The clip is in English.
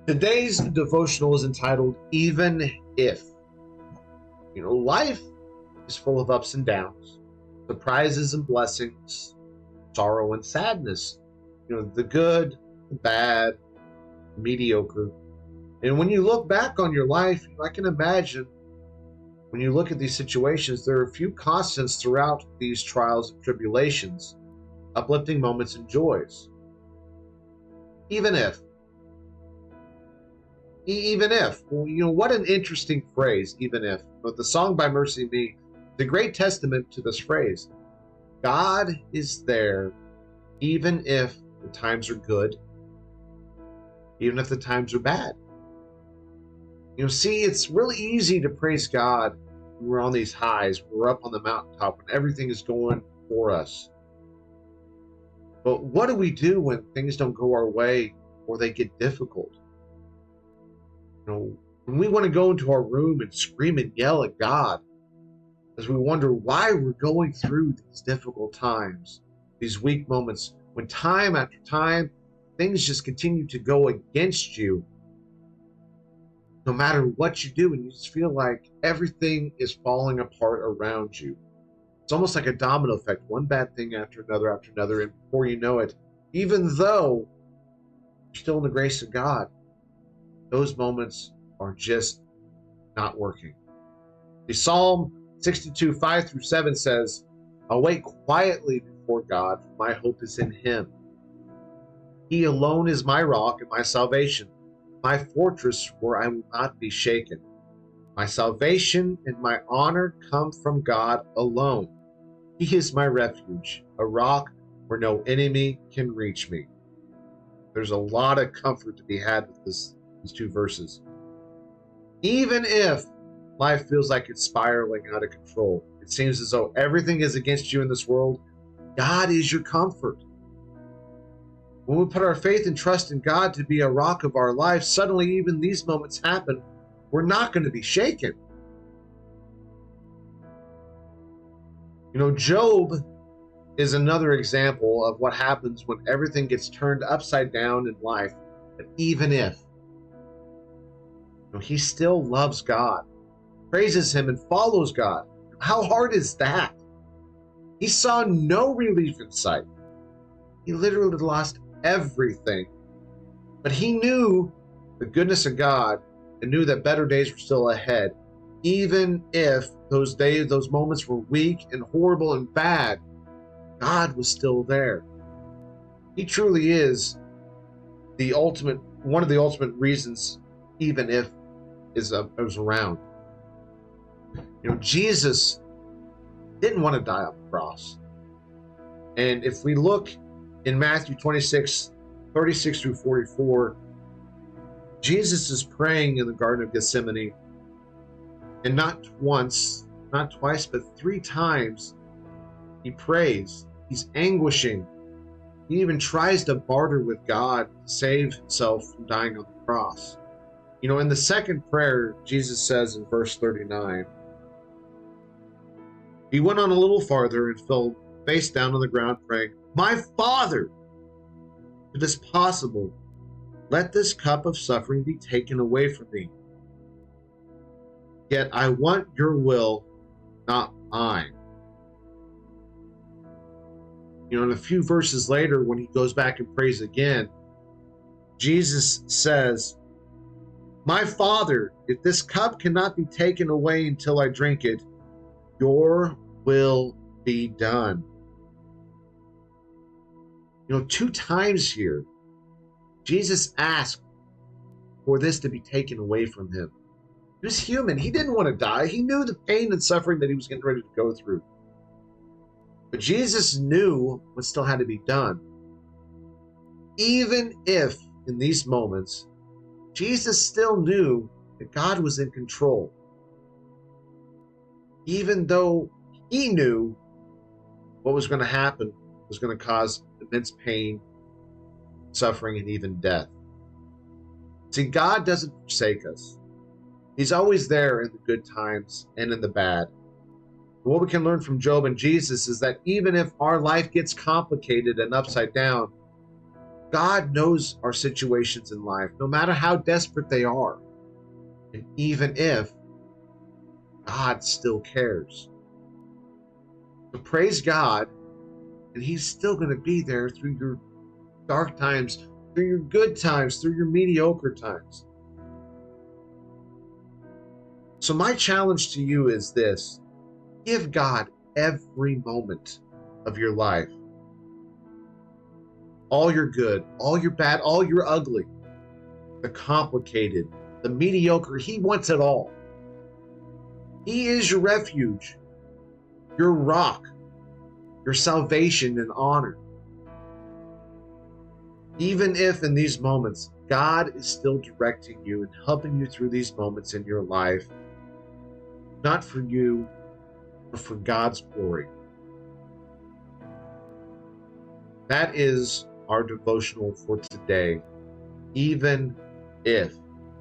Today's devotional is entitled Even If. Life is full of ups and downs, surprises and blessings, sorrow and sadness, the good, the bad, mediocre. And when you look back on your life, I can imagine when you look at these situations, there are a few constants throughout these trials and tribulations, uplifting moments and joys. Even if. Even if. Well, what an interesting phrase, even if. But the song by MercyMe is a great testament to this phrase. God is there even if the times are good, even if the times are bad. See, it's really easy to praise God when we're on these highs, when we're up on the mountaintop, when everything is going for us. But what do we do when things don't go our way or they get difficult? When we want to go into our room and scream and yell at God as we wonder why we're going through these difficult times, these weak moments, when time after time, things just continue to go against you, no matter what you do, and you just feel like everything is falling apart around you. It's almost like a domino effect, one bad thing after another, and before you know it, even though you're still in the grace of God, those moments are just not working. The Psalm 62, 5-7 says, I'll wait quietly before God, for my hope is in him. He alone is my rock and my salvation, my fortress where I will not be shaken. My salvation and my honor come from God alone. He is my refuge, a rock where no enemy can reach me. There's a lot of comfort to be had with these two verses. Even if life feels like it's spiraling out of control, it seems as though everything is against you in this world, God is your comfort. When we put our faith and trust in God to be a rock of our life, suddenly even these moments happen. We're not going to be shaken. Job is another example of what happens when everything gets turned upside down in life. But even if, he still loves God, praises him, and follows God. How hard is that? He saw no relief in sight. He literally lost everything. But he knew the goodness of God and knew that better days were still ahead. Even if those moments were weak and horrible and bad, God was still there. He truly is one of the ultimate reasons, even if is around. Jesus didn't want to die on the cross. And if we look in Matthew 26, 36-44, Jesus is praying in the Garden of Gethsemane, and not once, not twice, but 3 times he prays. He's anguishing. He even tries to barter with God to save himself from dying on the cross. In the second prayer, Jesus says in verse 39, he went on a little farther and fell face down on the ground praying, My Father, if it is possible, let this cup of suffering be taken away from me. Yet I want your will, not mine. And a few verses later, when he goes back and prays again, Jesus says, My Father, if this cup cannot be taken away until I drink it, your will be done. 2 times here, Jesus asked for this to be taken away from him. He was human. He didn't want to die. He knew the pain and suffering that he was getting ready to go through. But Jesus knew what still had to be done. Even if in these moments, Jesus still knew that God was in control. Even though he knew what was going to happen was going to cause immense pain, suffering, and even death. See, God doesn't forsake us. He's always there in the good times and in the bad. And what we can learn from Job and Jesus is that even if our life gets complicated and upside down, God knows our situations in life, no matter how desperate they are. And even if, God still cares. So praise God, and He's still going to be there through your dark times, through your good times, through your mediocre times. So my challenge to you is this: give God every moment of your life. All your good, all your bad, all your ugly, the complicated, the mediocre. He wants it all. He is your refuge, your rock, your salvation and honor. Even if in these moments, God is still directing you and helping you through these moments in your life, not for you, but for God's glory. That is our devotional for today. Even if.